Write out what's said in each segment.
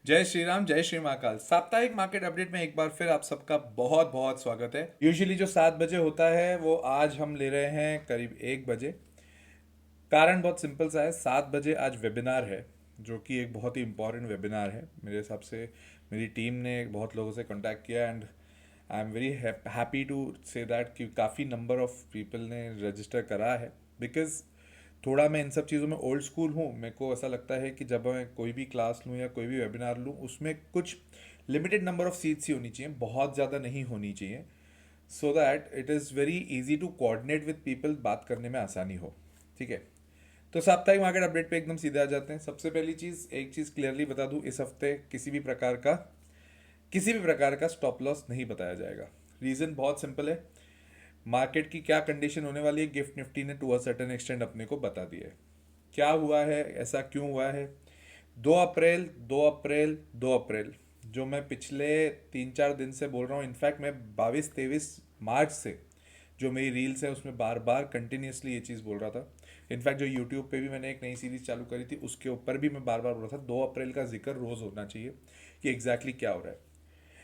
जय श्री राम, जय श्री महाकाल। साप्ताहिक मार्केट अपडेट में एक बार फिर आप सबका बहुत बहुत स्वागत है। यूजुअली जो 7 बजे होता है वो आज हम ले रहे हैं करीब 1 बजे। कारण बहुत सिंपल सा है, 7 बजे आज वेबिनार है जो कि एक बहुत ही इंपॉर्टेंट वेबिनार है मेरे हिसाब से। मेरी टीम ने बहुत लोगों से कांटेक्ट किया and I am very happy to say that कि काफ़ी नंबर ऑफ पीपल ने रजिस्टर करा है। बिकॉज थोड़ा मैं इन सब चीज़ों में ओल्ड स्कूल हूँ। मेरे को ऐसा लगता है कि जब मैं कोई भी क्लास लूँ या कोई भी वेबिनार लूँ उसमें कुछ लिमिटेड नंबर ऑफ सीट्स ही होनी चाहिए, बहुत ज़्यादा नहीं होनी चाहिए, so that it is very easy to coordinate with people, बात करने में आसानी हो। ठीक है, तो साप्ताहिक मार्केट अपडेट पे एकदम सीधे आ जाते हैं। सबसे पहली चीज़, एक चीज़ क्लियरली बता दूँ, इस हफ्ते किसी भी प्रकार का स्टॉप लॉस नहीं बताया जाएगा। रीज़न बहुत सिंपल है, मार्केट की क्या कंडीशन होने वाली है गिफ्ट निफ्टी ने टू अ सर्टेन एक्सटेंड अपने को बता दिया है। क्या हुआ है, ऐसा क्यों हुआ है? 2 अप्रैल 2 अप्रैल 2 अप्रैल, जो मैं पिछले 3-4 दिन से बोल रहा हूँ, इनफैक्ट मैं 22-23 मार्च से जो मेरी रील्स है उसमें बार बार कंटिन्यूसली ये चीज़ बोल रहा था। इनफैक्ट जो यूट्यूब पे भी मैंने एक नई सीरीज चालू करी थी उसके ऊपर भी मैं बार बार बोल रहा था 2 अप्रैल का जिक्र रोज़ होना चाहिए कि एग्जैक्टली क्या हो रहा है।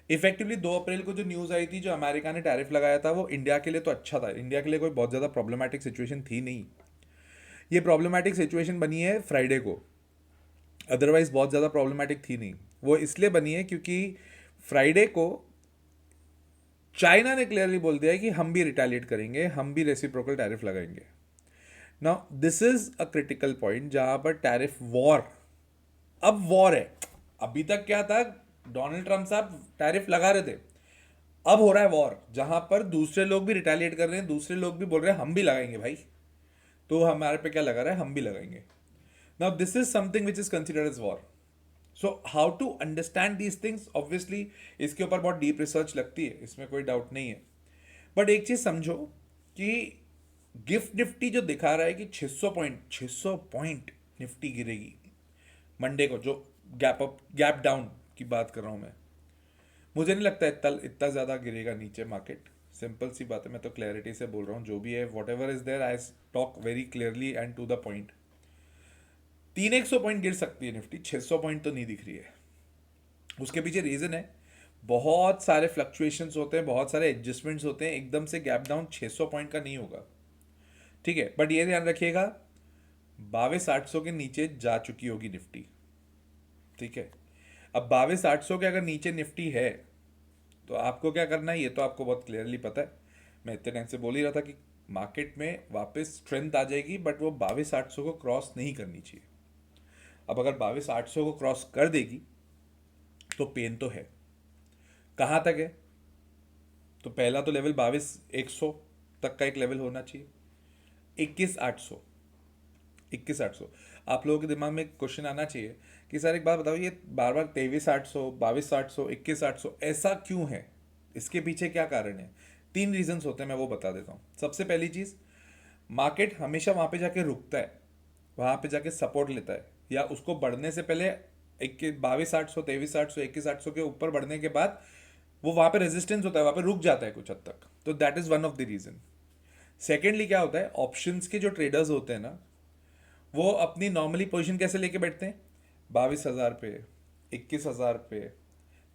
इफेक्टिवली 2 अप्रैल को जो न्यूज़ आई थी, जो अमेरिका ने टैरिफ लगाया था, वो इंडिया के लिए तो अच्छा था। इंडिया के लिए कोई बहुत ज़्यादा प्रॉब्लमेटिक सिचुएशन थी नहीं। ये प्रॉब्लमेटिक सिचुएशन बनी है फ्राइडे को, अदरवाइज बहुत ज़्यादा प्रॉब्लमेटिक थी नहीं। वो इसलिए बनी है क्योंकि फ्राइडे को चाइना ने क्लियरली बोल दिया है कि हम भी रिटेलिएट करेंगे, हम भी रेसिप्रोकल टैरिफ लगाएंगे। Now this is a critical point जहां पर टैरिफ वॉर, अब वॉर है। अभी तक क्या था, डोनाल्ड ट्रंप साहब टैरिफ लगा रहे थे, अब हो रहा है वॉर, जहां पर दूसरे लोग भी रिटेलिएट कर रहे हैं, दूसरे लोग भी बोल रहे हैं हम भी लगाएंगे भाई, तो हमारे पे क्या लगा रहा है, हम भी लगाएंगे। Now this is something which is considered as war. So how to understand these things, obviously इसके ऊपर बहुत डीप रिसर्च लगती है, इसमें कोई डाउट नहीं है। बट एक चीज समझो कि गिफ्ट निफ्टी जो दिखा रहा है कि 600 पॉइंट निफ्टी गिरेगी मंडे को, जो गैप अप गैप डाउन की बात कर रहा हूं मैं, मुझे नहीं लगता इतना इतना ज़्यादा गिरेगा नीचे मार्केट। सिंपल सी बात है, मैं तो क्लैरिटी से बोल रहा हूँ, जो भी है whatever is there I talk very clearly and to the point. 300 point गिर सकती है निफ्टी, 600 पॉइंट तो नहीं दिख रही है। उसके पीछे रीज़न है, बहुत सारे फ्लक्चुएशंस होते हैं, बहुत सारे एडजस्टमेंट्स होते हैं, एकदम से गैप डाउन 600 पॉइंट का नहीं होगा। ठीक है, बट ये ध्यान रखिएगा 22,800 के नीचे जा चुकी होगी निफ्टी। ठीक है, अब 22,800 के अगर नीचे निफ्टी है तो आपको क्या करना है ये तो आपको बहुत क्लियरली पता है। मैं इतने टाइम से बोल ही रहा था कि मार्केट में वापस स्ट्रेंथ आ जाएगी, बट वो 22,800 को क्रॉस नहीं करनी चाहिए। अब अगर 22,800 को क्रॉस कर देगी तो पेन तो है। कहाँ तक है? तो पहला तो लेवल 22,100 तक का एक लेवल होना चाहिए। 21,800, 21,800। आप लोगों के दिमाग में क्वेश्चन आना चाहिए कि सर एक बात बताओ, ये बार बार 23,800, 22,800, 21,800 ऐसा क्यों है? इसके पीछे क्या कारण है? 3 रीजंस होते हैं, मैं वो बता देता हूँ। सबसे पहली चीज़, मार्केट हमेशा वहाँ पे जाके रुकता है, वहाँ पे जाके सपोर्ट लेता है, या उसको बढ़ने से पहले 22,800, 23,800, 21,800 के ऊपर बढ़ने के बाद वो वहाँ पे रेजिस्टेंस होता है, वहाँ पे रुक जाता है कुछ हद तक। तो that is one of the reason. Secondly क्या होता है, ऑप्शंस के जो ट्रेडर्स होते हैं ना, वो अपनी नॉर्मली पोजीशन कैसे लेके बैठते हैं? 22,000 पे, 21,000 पे,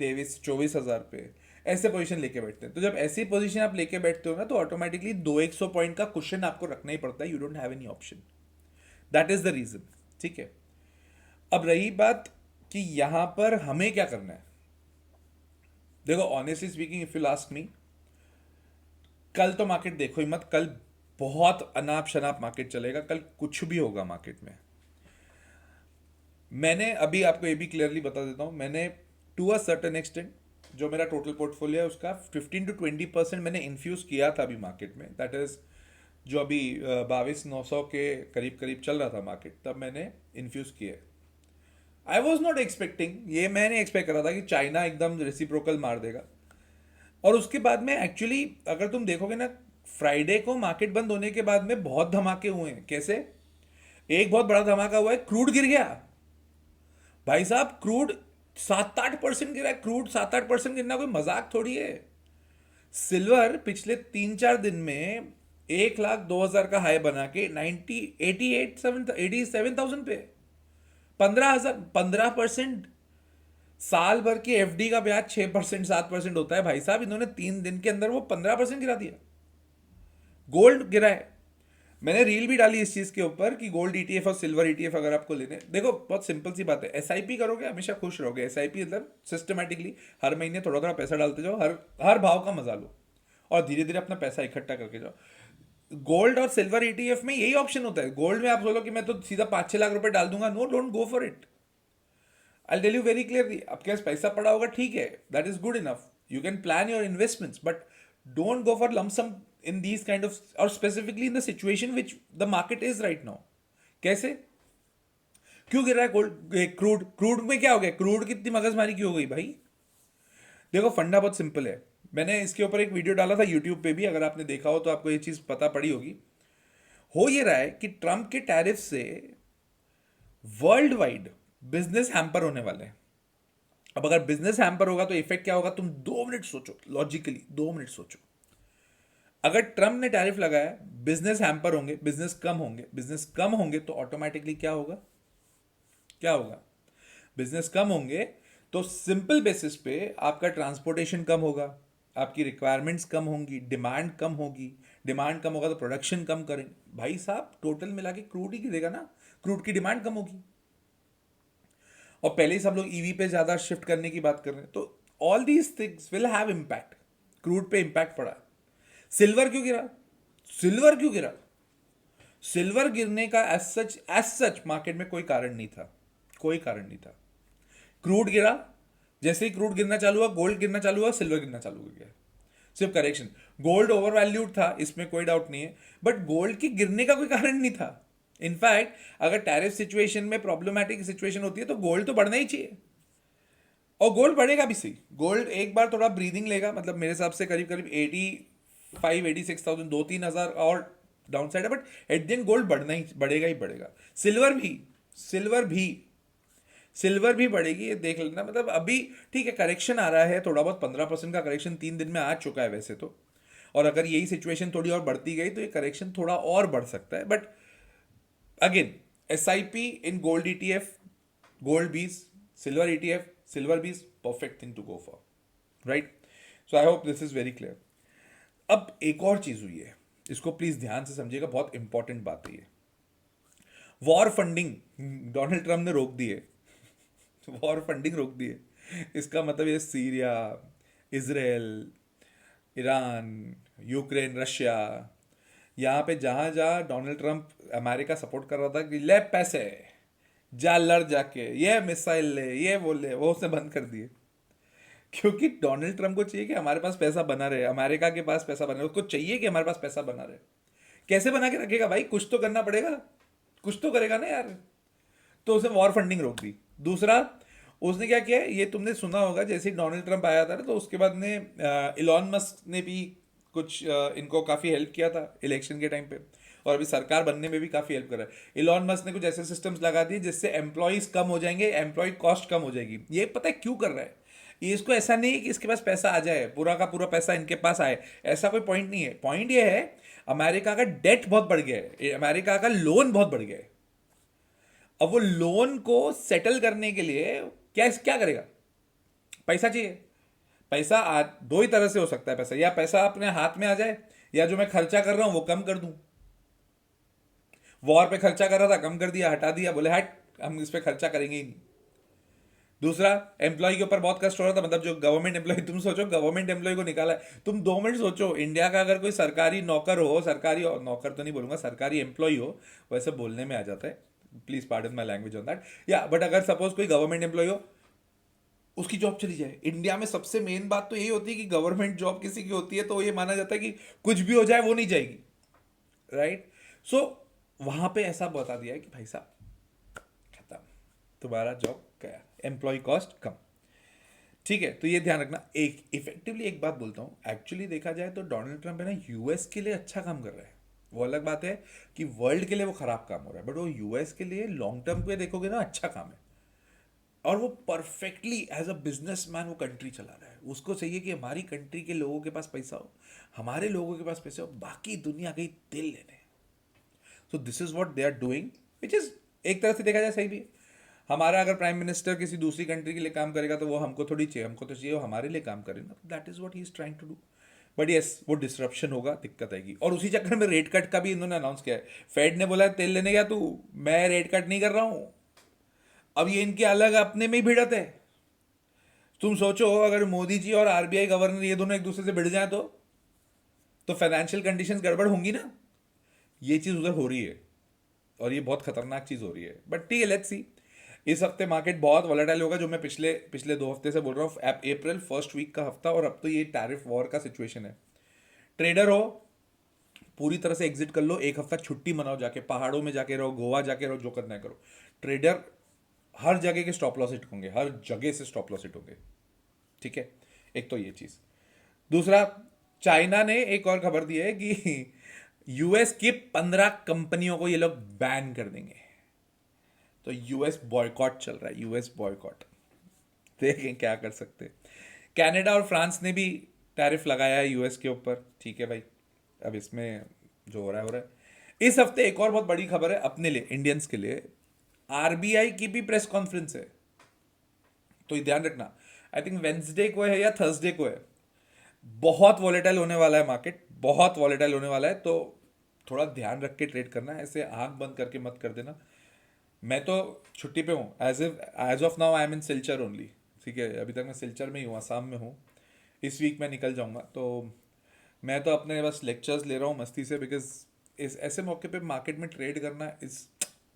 23-24,000 पे, ऐसे पोजीशन लेके बैठते हैं। तो जब ऐसी पोजीशन आप लेके बैठते हो ना, तो ऑटोमेटिकली 200-100 पॉइंट का क्वेश्चन आपको रखना ही पड़ता है। You don't have any option, that is the reason. ठीक है, अब रही बात कि यहां पर हमें क्या करना है। देखो, honestly speaking, if you last me, कल तो मार्केट देखो ही मत। कल बहुत अनाप शनाप मार्केट चलेगा, कल कुछ भी होगा मार्केट में। मैंने अभी आपको ये भी क्लियरली बता देता हूँ, मैंने टू अ सर्टन एक्सटेंट जो मेरा टोटल पोर्टफोलियो है उसका 15 to 20% मैंने इन्फ्यूज किया था अभी मार्केट में। दैट इज जो अभी 22,900 के करीब करीब चल रहा था मार्केट, तब मैंने इन्फ्यूज किया। आई वॉज नॉट एक्सपेक्टिंग, ये मैंने एक्सपेक्ट करा था कि चाइना एकदम रेसिप्रोकल मार देगा। और उसके बाद में एक्चुअली अगर तुम देखोगे ना, फ्राइडे को मार्केट बंद होने के बाद में बहुत धमाके हुए हैं। कैसे? एक बहुत बड़ा धमाका हुआ है, क्रूड गिर गया भाई साहब। क्रूड 7-8% गिरा है। क्रूड 7-8% गिरना कोई मजाक थोड़ी है। सिल्वर पिछले 3-4 दिन में 1,02,000 का हाई बना के 87,000 पे, 15,000, 15%। साल भर की एफडी का ब्याज 6% 7% होता है भाई साहब, इन्होंने 3 दिन के अंदर वो 15% गिरा दिया। गोल्ड गिरा है। मैंने रील भी डाली इस चीज के ऊपर कि गोल्ड ईटीएफ और सिल्वर ईटीएफ अगर आपको लेने, देखो बहुत सिंपल सी बात है, एसआईपी करोगे हमेशा खुश रहोगे। एसआईपी मतलब सिस्टमेटिकली हर महीने थोड़ा थोड़ा पैसा डालते जाओ, हर हर भाव का मजा लो और धीरे धीरे अपना पैसा इकट्ठा करके जाओ। गोल्ड और सिल्वर ईटीएफ में यही ऑप्शन होता है। गोल्ड में आप बोलो कि मैं तो सीधा 5-6 लाख रुपए डाल दूंगा, no, don't go for it. I tell you very clearly, आपके पास पैसा पड़ा होगा ठीक है, that is good enough, you can plan your investments, but don't go for lumpsum in these kind of, और specifically in the situation which the market is right now. कैसे, क्यों गिर रहा है गोल्ड? क्रूड, क्रूड में क्या हो गया? क्रूड की इतनी मगजमारी क्यों हो गई भाई? देखो फंडा बहुत सिंपल है। मैंने इसके ऊपर एक वीडियो डाला था यूट्यूब पे भी, अगर आपने देखा हो तो आपको ये चीज पता पड़ी होगी। हो ये रहा है कि ट्रंप के टैरिफ से वर्ल्ड वाइड बिजनेस हैम्पर होने वाले हैं। अब अगर बिजनेस हैम्पर होगा तो इफेक्ट क्या होगा? तुम 2 मिनट सोचो, लॉजिकली 2 मिनट सोचो। अगर ट्रम्प ने टैरिफ लगाया, बिजनेस हैम्पर होंगे, बिजनेस कम होंगे, बिजनेस कम होंगे तो ऑटोमेटिकली क्या होगा? क्या होगा? बिजनेस कम होंगे तो सिंपल बेसिस पे आपका ट्रांसपोर्टेशन कम होगा, आपकी रिक्वायरमेंट्स कम होंगी, डिमांड कम होगी। डिमांड कम होगा तो प्रोडक्शन कम करेंगे। भाई साहब टोटल मिला के क्रूड ही गिरेगा ना, क्रूड की डिमांड कम होगी। और पहले ही सब लोग ईवी पे ज्यादा शिफ्ट करने की बात कर रहे हैं, तो all these things will have impact. Crude पे इम्पैक्ट पड़ा। सिल्वर क्यों गिरा? सिल्वर क्यों गिरा? सिल्वर गिरने का एज सच मार्केट में कोई कारण नहीं था, कोई कारण नहीं था। क्रूड गिरा, जैसे ही क्रूड गिरना चालू हुआ, गोल्ड गिरना चालू हुआ, सिल्वर गिरना चालू हो गया। सिर्फ करेक्शन, गोल्ड ओवर वैल्यूड था, इसमें कोई डाउट नहीं है, बट गोल्ड की गिरने का कोई कारण नहीं था। इनफैक्ट अगर टैरिफ सिचुएशन में प्रॉब्लमेटिक सिचुएशन होती है तो गोल्ड तो बढ़ना ही चाहिए, और गोल्ड बढ़ेगा भी। सही, गोल्ड एक बार थोड़ा ब्रीदिंग लेगा, मतलब मेरे हिसाब से करीब करीब 85-86,000, 2-3 हज़ार और डाउन साइड है, but at the end gold बढ़ना ही बढ़ेगा ही बढ़ेगा। सिल्वर भी, सिल्वर भी, सिल्वर भी बढ़ेगी, ये देख लेना। मतलब अभी ठीक है, करेक्शन आ रहा है थोड़ा बहुत, 15% का करेक्शन 3 दिन में आ चुका है वैसे तो, और अगर यही सिचुएशन थोड़ी और बढ़ती गई तो ये करेक्शन थोड़ा और बढ़ सकता है। But again, SIP in gold ETF, gold BeES, silver ETF, silver BeES, perfect thing to go for, right? So I hope this is very clear. अब एक और चीज हुई है, इसको प्लीज ध्यान से समझिएगा, बहुत इंपॉर्टेंट बात है ये। वॉर फंडिंग डोनाल्ड ट्रंप ने रोक दी है। वॉर फंडिंग रोक दी है, इसका मतलब ये Syria, Israel, Iran, Ukraine, Russia, यहाँ पे जहाँ जहाँ डोनाल्ड ट्रंप अमेरिका सपोर्ट कर रहा था कि ले पैसे, जा लड़ जाके, ये मिसाइल ले, ये वो ले, वो उसने बंद कर दिए। क्योंकि डोनाल्ड ट्रंप को चाहिए कि हमारे पास पैसा बना रहे, अमेरिका के पास पैसा बना रहे, उसको चाहिए कि हमारे पास पैसा बना रहे। कैसे बना के रखेगा भाई? कुछ तो करना पड़ेगा, कुछ तो करेगा ना यार। तो उसने वॉर फंडिंग रोक दी। दूसरा, उसने क्या किया, ये तुमने सुना होगा, जैसे ही डोनाल्ड ट्रंप आया था ना, तो उसके बाद ने इलॉन मस्क ने भी कुछ इनको काफ़ी हेल्प किया था इलेक्शन के टाइम पे, और अभी सरकार बनने में भी काफ़ी हेल्प कर रहा है। इलॉन मस्क ने कुछ ऐसे सिस्टम्स लगा दिए जिससे एम्प्लॉयज़ कम हो जाएंगे, एम्प्लॉय कॉस्ट कम हो जाएगी। ये पता है क्यों कर रहा है? ये इसको ऐसा नहीं है कि इसके पास पैसा आ जाए, पूरा का पूरा पैसा इनके पास आए, ऐसा कोई पॉइंट नहीं है। पॉइंट ये है, अमेरिका का डेट बहुत बढ़ गया है, अमेरिका का लोन बहुत बढ़ गया है। अब वो लोन को सेटल करने के लिए क्या क्या करेगा? पैसा चाहिए। पैसा दो ही तरह से हो सकता है पैसा, या पैसा अपने हाथ में आ जाए, या जो मैं खर्चा कर रहा हूं वो कम कर दूं। वॉर पे खर्चा कर रहा था, कम कर दिया, हटा दिया, बोले हट, हम इस पे खर्चा करेंगे ही नहीं। दूसरा, एम्प्लॉय के ऊपर बहुत कष्ट हो रहा था, मतलब जो गवर्नमेंट एम्प्लॉय, तुम सोचो गवर्नमेंट एम्प्लॉय को निकाला है। तुम 2 मिनट सोचो, इंडिया का अगर कोई सरकारी नौकर हो, सरकारी नौकर तो नहीं बोलूंगा, सरकारी एम्प्लॉय हो, वैसे बोलने में आ जाता है, please pardon my language on that, या बट अगर सपोज कोई गवर्नमेंट एम्प्लॉय हो, उसकी जॉब चली जाए। इंडिया में सबसे मेन बात तो यही होती है कि गवर्नमेंट जॉब किसी की होती है तो ये माना जाता है कि कुछ भी हो जाए वो नहीं जाएगी, राइट? सो वहां पे ऐसा बता दिया है कि भाई साहब खत्म, तुम्हारा जॉब गया, एम्प्लॉय कॉस्ट कम। ठीक है, तो ये ध्यान रखना। एक इफेक्टिवली एक बात बोलता हूँ, एक्चुअली देखा जाए तो डोनाल्ड ट्रंप है ना, यूएस के लिए अच्छा काम कर रहा है। वो अलग बात है कि वर्ल्ड के लिए वो खराब काम हो रहा है, बट वो यूएस के लिए लॉन्ग टर्म पे देखोगे ना, अच्छा काम है। और वो परफेक्टली एज अ बिजनेसमैन वो कंट्री चला रहा है। उसको चाहिए कि हमारी कंट्री के लोगों के पास पैसा हो, हमारे लोगों के पास पैसा हो, बाकी दुनिया गई तेल लेने। So this is what they are doing, which is एक तरह से देखा जाए सही भी है। हमारा अगर प्राइम मिनिस्टर किसी दूसरी कंट्री के लिए काम करेगा तो वो हमको थोड़ी चाहिए, हमको तो चाहिए वो हमारे लिए काम करे ना। That is what he is trying to do. But yes, वो डिसरप्शन होगा, दिक्कत आएगी। और उसी चक्कर में रेट कट का भी इन्होंने अनाउंस किया है। फेड ने बोला है, तेल लेने गया तू, मैं रेट कट नहीं कर रहा हूं। अब ये इनके अलग अपने में ही भिड़त है। तुम सोचो अगर मोदी जी और आरबीआई गवर्नर ये दोनों एक दूसरे से भिड़ जाए तो फाइनेंशियल कंडीशंस गड़बड़ होंगी ना। ये चीज उधर हो रही है और ये बहुत खतरनाक चीज हो रही है। बट ठीक है, लेट्स सी। इस हफ्ते मार्केट बहुत वॉलेटाइल होगा, जो मैं पिछले पिछले 2 हफ्ते से बोल रहा हूँ। अप्रैल फर्स्ट वीक का हफ्ता, और अब तो ये टैरिफ वॉर का सिचुएशन है। ट्रेडर हो, पूरी तरह से एग्जिट कर लो, एक हफ्ता छुट्टी मनाओ, जाके पहाड़ों में जाके रहो, गोवा जाके रहो, जो करना है करो। ट्रेडर हर जगह के स्टॉप लॉस हिट होंगे, हर जगह से स्टॉप लॉस हिट होंगे। ठीक है, एक तो ये चीज। दूसरा, चाइना ने एक और खबर दी है कि यूएस की 15 कंपनियों को ये लोग बैन कर देंगे। तो यूएस बॉयकॉट चल रहा है, यूएस बॉयकॉट। देखें क्या कर सकते हैं। कनाडा और फ्रांस ने भी टैरिफ लगाया है यूएस के ऊपर। ठीक है भाई, अब इसमें जो हो रहा है हो रहा है। इस हफ्ते एक और बहुत बड़ी खबर है अपने लिए, इंडियंस के लिए। आरबीआई की भी प्रेस कॉन्फ्रेंस है, तो ये ध्यान रखना। आई थिंक वेंसडे को है या थर्सडे को है। बहुत वॉलेटाइल होने वाला है मार्केट, बहुत वॉलेटाइल होने वाला है। तो थोड़ा ध्यान रख के ट्रेड करना है, ऐसे आंख बंद करके मत कर देना। मैं तो छुट्टी पे हूँ, as of now I am in Silchar only. ठीक है, अभी तक मैं सिलचर में ही हूँ, असम में हूँ। इस वीक मैं निकल जाऊँगा, तो मैं तो अपने बस लेक्चर्स ले रहा हूँ मस्ती से। बिकॉज इस ऐसे मौके पे मार्केट में ट्रेड करना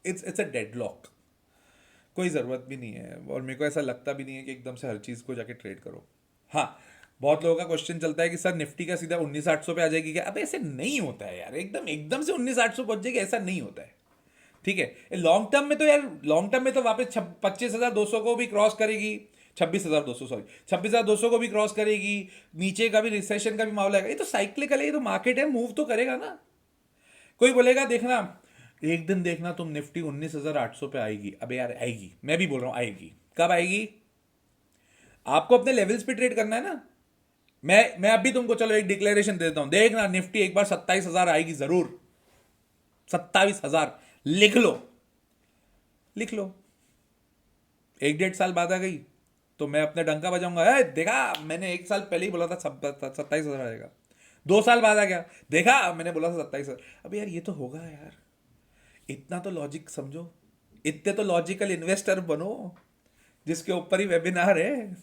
इट्स अ डेडलॉक। कोई ज़रूरत भी नहीं है, और मेरे को ऐसा लगता भी नहीं है कि एकदम से हर चीज़ को जाके ट्रेड करो। हाँ, बहुत लोगों का क्वेश्चन चलता है कि सर निफ्टी का सीधा 19,800 पे आ जाएगी क्या? अब ऐसे नहीं होता है यार, एकदम एकदम से 19,800 पहुंच जाएगी, ऐसा नहीं होता है। ठीक है, लॉन्ग टर्म में तो यार, लॉन्ग टर्म में तो वापस 25,200 को भी क्रॉस करेगी। 26,200, सॉरी, 26,200 को भी क्रॉस करेगी। नीचे का भी रिसेशन का भी मामला है, ये तो साइक्लिकल है, ये तो मार्केट है, मूव तो करेगा ना। कोई बोलेगा देखना, एक दिन देखना तुम निफ्टी 19,800 पे आएगी। अबे यार आएगी, मैं भी बोल रहा हूं आएगी। कब आएगी? आपको अपने लेवल्स पे ट्रेड करना है ना। मैं अभी तुमको चलो एक डिक्लेरेशन दे देता हूं, देखना निफ्टी एक बार 27,000 आएगी जरूर। 27,000 लिख लो, लिख लो। 1 1.5 साल बाद आ गई तो मैं अपने डंका बजाऊंगा, देखा मैंने 1 साल पहले ही बोला था 27,000 आएगा। 2 साल बाद आ गया, देखा मैंने बोला था 27,000। अब यार ये तो होगा यार, इतना तो लॉजिक समझो, इतने तो लॉजिकल इन्वेस्टर बनो जिसके ऊपर ही वेबिनार है।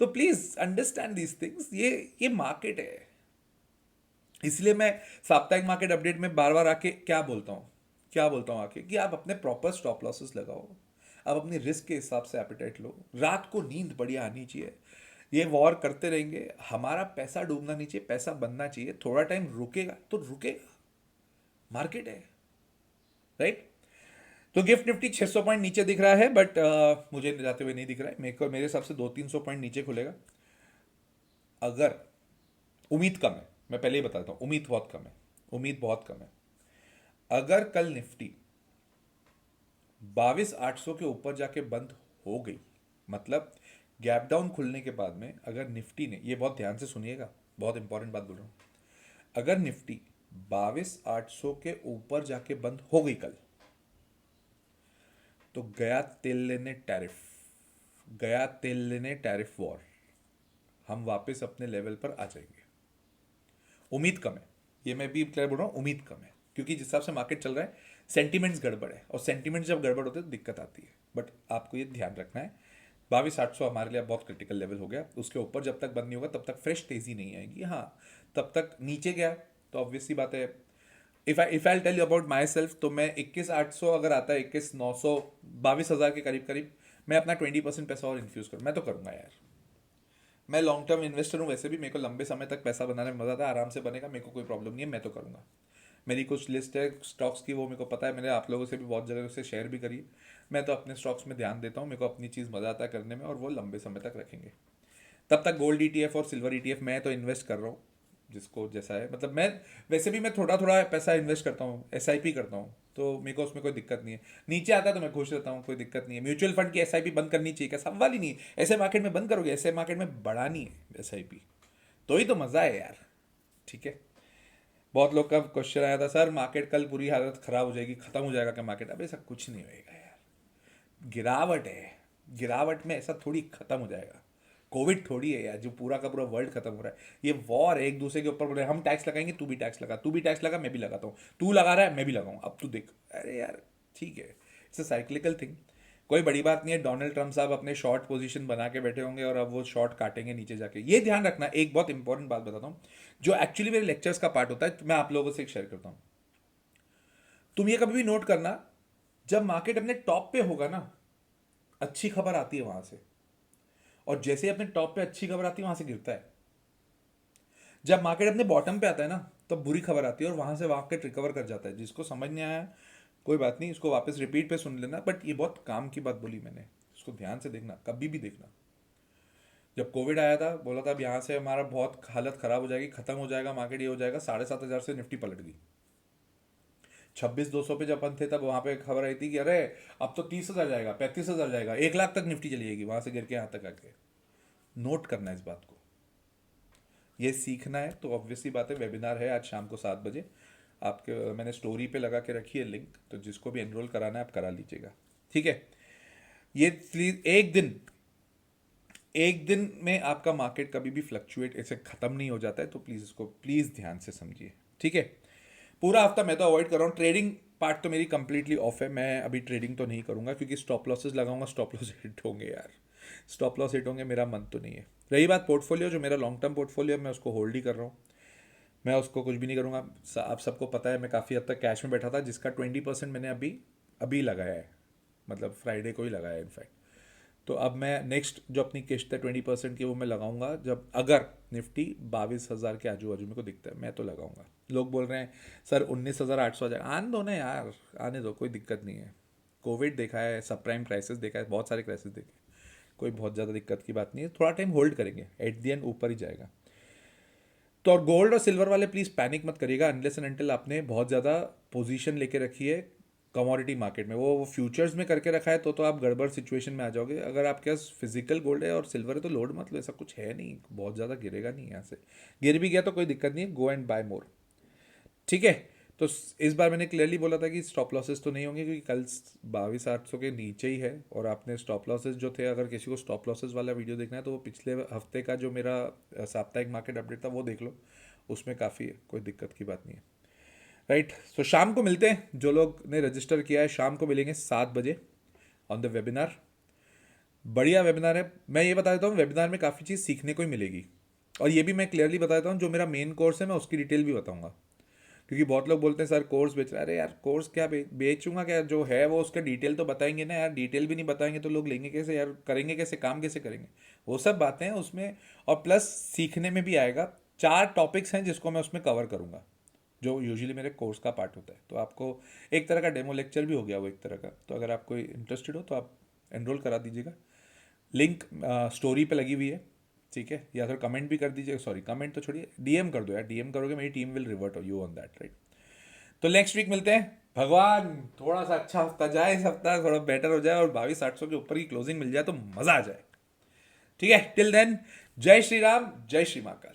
तो प्लीज अंडरस्टैंड दीज थिंग्स। ये मार्केट है, इसलिए मैं साप्ताहिक मार्केट अपडेट में बार बार आके क्या बोलता हूँ आके, कि आप अपने प्रॉपर स्टॉप लॉसेस लगाओ, आप अपनी रिस्क के हिसाब से एपिटाइट लो, रात को नींद बढ़िया आनी चाहिए। ये वॉर करते रहेंगे, हमारा पैसा डूबना नहीं चाहिए, पैसा बनना चाहिए। थोड़ा टाइम रुकेगा तो रुकेगा, मार्केट है, राइट। तो गिफ्ट निफ्टी 600 पॉइंट नीचे दिख रहा है, बट मुझे जाते हुए नहीं दिख रहा है। मेरे हिसाब से 200-300 पॉइंट नीचे खुलेगा। अगर, उम्मीद कम है, मैं पहले ही बताता हूँ, उम्मीद बहुत कम है, उम्मीद बहुत कम है। अगर कल निफ्टी 22,800 के ऊपर जाके बंद हो गई, मतलब गैप डाउन खुलने के बाद में अगर निफ्टी ने, ये बहुत ध्यान से सुनिएगा, बहुत इंपॉर्टेंट बात बोल रहा हूँ, अगर निफ्टी 22,800 के ऊपर जाके बंद हो गई कल, तो गया तेल लेने टैरिफ, गया तेल लेने टैरिफ वॉर, हम वापस अपने लेवल पर आ जाएंगे। उम्मीद कम है, ये मैं भी क्लियर बोल रहा हूँ, उम्मीद कम है। क्योंकि जिस हिसाब से मार्केट चल रहा है, सेंटीमेंट्स गड़बड़ है, और सेंटीमेंट्स जब गड़बड़ होते हैं तो दिक्कत आती है। बट आपको ये ध्यान रखना है, 22,800 हमारे लिए बहुत क्रिटिकल लेवल हो गया। उसके ऊपर जब तक बंद नहीं होगा तब तक फ्रेश तेजी नहीं आएगी। हाँ, तब तक नीचे गया तो ऑब्वियसली बात है, if I tell you about myself, तो मैं 21,800 अगर आता है, 21,900, 22,000 के करीब करीब, मैं अपना 20% पैसा और इन्फ्यूज करूँ, मैं तो करूँगा यार। मैं लॉन्ग टर्म इन्वेस्टर हूँ वैसे भी, मेरे को लंबे समय तक पैसा बनाने में मजा आता है, आराम से बनेगा, मेरे को कोई प्रॉब्लम नहीं है, मैं तो करूँगा। मेरी कुछ लिस्ट है स्टॉक्स की, वो मेरे को पता है, मैंने आप लोगों से भी बहुत जगह से शेयर भी करी। मैं तो अपने स्टॉक्स में ध्यान देता हूँ, मेरे को अपनी चीज़ मजा आता है करने में, और वो लंबे समय तक रखेंगे। तब तक गोल्ड ईटीएफ और सिल्वर ईटीएफ मैं तो इन्वेस्ट कर रहा हूँ, जिसको जैसा है। मतलब मैं वैसे भी मैं थोड़ा थोड़ा पैसा इन्वेस्ट करता हूँ, एसआईपी करता हूँ, तो मेरे को उसमें कोई दिक्कत नहीं है। नीचे आता है तो मैं खुश रहता हूँ, कोई दिक्कत नहीं है। म्यूचुअल फंड की एसआईपी बंद करनी चाहिए क्या? सवाल ही नहीं है। ऐसे मार्केट में बंद करोगे, ऐसे मार्केट में बढ़ानी है एसआईपी, तो ही तो मज़ा है यार। ठीक है, बहुत लोग का क्वेश्चन आया था, सर मार्केट कल पूरी हालत खराब हो जाएगी, खत्म हो जाएगा क्या मार्केट? अब ऐसा कुछ नहीं होएगा यार, गिरावट है, गिरावट में ऐसा थोड़ी खत्म हो जाएगा। कोविड थोड़ी है यार जो पूरा का पूरा वर्ल्ड खत्म हो रहा है। ये वॉर है, एक दूसरे के ऊपर बोल रहे हैं हम टैक्स लगाएंगे, तू भी टैक्स लगा, तू भी टैक्स लगा, मैं भी लगाता हूँ, तू लगा रहा है मैं भी लगाऊं, अब तू देख। अरे यार ठीक है, इट्स अ साइक्लिकल थिंग, कोई बड़ी बात नहीं है। डोनाल्ड ट्रम्प साहब अपने शॉर्ट पोजीशन बना के बैठे होंगे और अब वो शॉर्ट काटेंगे नीचे जाके। ये ध्यान रखना, एक बहुत इंपॉर्टेंट बात बताता हूँ जो एक्चुअली मेरे लेक्चर्स का पार्ट होता है, मैं आप लोगों से शेयर करता हूँ। तुम ये कभी भी नोट करना, जब मार्केट अपने टॉप पे होगा ना, अच्छी खबर आती है वहां से, और जैसे ही अपने टॉप पे अच्छी खबर आती है वहां से गिरता है। जब मार्केट अपने बॉटम पे आता है ना, तब बुरी खबर आती है और वहां से मार्केट रिकवर कर जाता है। जिसको समझ नहीं आया कोई बात नहीं, इसको वापस रिपीट पे सुन लेना, बट ये बहुत काम की बात बोली मैंने, इसको ध्यान से देखना, कभी भी देखना। जब कोविड आया था बोला था अब यहाँ से हमारा बहुत हालत खराब हो जाएगी, खत्म हो जाएगा मार्केट, ये हो जाएगा, 7,500 से निफ्टी पलट गई। 26,200 पे जब अपन थे तब वहां पे खबर आई थी कि अरे अब तो 30,000 जाएगा, 35,000 जाएगा, 1 लाख तक निफ्टी चली जाएगी, वहां से गिर के यहाँ तक आके। नोट करना इस बात को, ये सीखना है तो ऑब्वियसली बात है। वेबिनार है आज शाम को 7 बजे, आपके मैंने स्टोरी पे लगा के रखी है लिंक, तो जिसको भी एनरोल कराना है आप करा लीजिएगा, ठीक है। ये प्लीज एक दिन में आपका मार्केट कभी भी फ्लक्चुएट ऐसे खत्म नहीं हो जाता है, तो प्लीज इसको प्लीज ध्यान से समझिए, ठीक है। पूरा हफ्ता मैं तो अवॉइड कर रहा हूँ, ट्रेडिंग पार्ट तो मेरी कंप्लीटली ऑफ है, मैं अभी ट्रेडिंग तो नहीं करूंगा क्योंकि स्टॉप लॉसेस लगाऊंगा, स्टॉप लॉस हिट होंगे यार, स्टॉप लॉस हिट होंगे, मेरा मन तो नहीं है। रही बात पोर्टफोलियो, जो मेरा लॉन्ग टर्म पोर्टफोलियो है मैं उसको होल्ड ही कर रहा हूँ, मैं उसको कुछ भी नहीं करूँगा। आप सबको पता है मैं काफ़ी हद तक कैश में बैठा था, जिसका 20% मैंने अभी अभी लगाया है, मतलब फ्राइडे को ही लगाया है इनफैक्ट। तो अब मैं नेक्स्ट जो अपनी किस्त है 20% की वो मैं लगाऊंगा जब, अगर निफ्टी 22,000 के आजू बाजू मेरे को दिखता है, मैं तो लगाऊंगा। लोग बोल रहे हैं सर 19,800 आ जाएगा, आने दो ना यार, आने दो, कोई दिक्कत नहीं है। कोविड देखा है, सब प्राइम क्राइसिस देखा है, बहुत सारे क्राइसिस देखे, कोई बहुत ज़्यादा दिक्कत की बात नहीं है, थोड़ा टाइम होल्ड करेंगे, एट दी एंड ऊपर ही जाएगा। तो और गोल्ड और सिल्वर वाले प्लीज़ पैनिक मत करिएगा अनलेस एंड अनटिल आपने बहुत ज़्यादा पोजीशन लेके रखी है कमोडिटी मार्केट में, वो फ्यूचर्स में करके रखा है, तो आप गड़बड़ सिचुएशन में आ जाओगे। अगर आपके पास फिजिकल गोल्ड है और सिल्वर है तो लोड मत लो, ऐसा कुछ है नहीं, बहुत ज़्यादा गिरेगा नहीं यहाँ से, गिर भी गया तो कोई दिक्कत नहीं है, गो एंड बाय मोर, ठीक है। तो इस बार मैंने क्लियरली बोला था कि स्टॉप लॉसेस तो नहीं होंगे क्योंकि कल 22,800 के नीचे ही है, और आपने स्टॉप लॉसेस जो थे, अगर किसी को स्टॉप लॉसेस वाला वीडियो देखना है तो वो पिछले हफ्ते का जो मेरा साप्ताहिक मार्केट अपडेट था वो देख लो, उसमें काफ़ी है, कोई दिक्कत की बात नहीं है, राइट। सो शाम को मिलते हैं, जो लोग ने रजिस्टर किया है शाम को मिलेंगे 7 बजे ऑन द वेबिनार। बढ़िया वेबिनार है, मैं ये बता देता हूँ वेबिनार में काफ़ी चीज़ सीखने को ही मिलेगी, और ये भी मैं क्लियरली बता देता हूँ जो मेरा मेन कोर्स है मैं उसकी डिटेल भी बताऊँगा, क्योंकि बहुत लोग बोलते हैं सर कोर्स बेच रहे हैं, अरे यार कोर्स क्या बेचूंगा क्या, जो है वो उसका डिटेल तो बताएंगे ना यार, डिटेल भी नहीं बताएंगे तो लोग लेंगे कैसे यार, करेंगे कैसे, काम कैसे करेंगे, वो सब बातें हैं उसमें। और प्लस सीखने में भी आएगा, 4 टॉपिक्स हैं जिसको मैं उसमें कवर करूंगा, जो यूजुअली मेरे कोर्स का पार्ट होता है, तो आपको एक तरह का डेमो लेक्चर भी हो गया वो एक तरह का। तो अगर आपको इंटरेस्टेड हो तो आप एनरोल करा दीजिएगा, लिंक स्टोरी पे लगी हुई है, ठीक है, या फिर कमेंट भी कर दीजिएगा, सॉरी कमेंट तो छोड़िए, डीएम कर दो यार, डीएम करोगे मेरी team will revert you on that, right. तो नेक्स्ट वीक मिलते हैं, भगवान थोड़ा सा अच्छा हफ्ता जाए, इस हफ्ता थोड़ा बेटर हो जाए और 22,800 के ऊपर की क्लोजिंग मिल जाए तो मजा आ जाए, ठीक है। टिल देन जय श्री राम, जय श्री महाकाल।